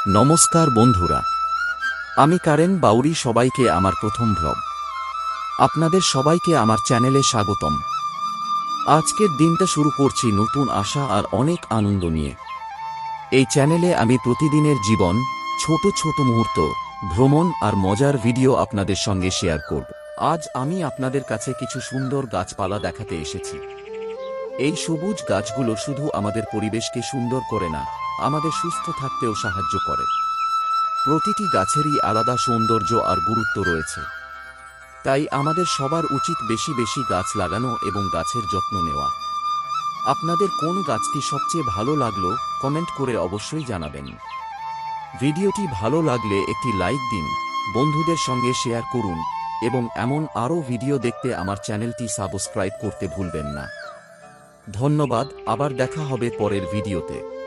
নমস্কার বন্ধুরা, আমি কারেন বাউরি। সবাইকে আমার প্রথম ব্লগ। আপনাদের সবাইকে আমার চ্যানেলে স্বাগতম। আজকের দিনটা শুরু করছি নতুন আশা আর অনেক আনন্দ নিয়ে। এই চ্যানেলে আমি প্রতিদিনের জীবন, ছোট ছোট মুহূর্ত, ভ্রমণ আর মজার ভিডিও আপনাদের সঙ্গে শেয়ার করব। আজ আমি আপনাদের কাছে কিছু সুন্দর গাছপালা দেখাতে এসেছি। এই সবুজ গাছগুলো শুধু আমাদের পরিবেশকে সুন্দর করে না, আমাদের সুস্থ থাকতেও সাহায্য করে। প্রতিটি গাছেরই আলাদা সৌন্দর্য আর গুরুত্ব রয়েছে। তাই আমাদের সবার উচিত বেশি বেশি গাছ লাগানো এবং গাছের যত্ন নেওয়া। আপনাদের কোন গাছটি সবচেয়ে ভালো লাগলো কমেন্ট করে অবশ্যই জানাবেন। ভিডিওটি ভালো লাগলে একটি লাইক দিন, বন্ধুদের সঙ্গে শেয়ার করুন এবং এমন আরও ভিডিও দেখতে আমার চ্যানেলটি সাবস্ক্রাইব করতে ভুলবেন না। ধন্যবাদ, আবার দেখা হবে পরের ভিডিওতে।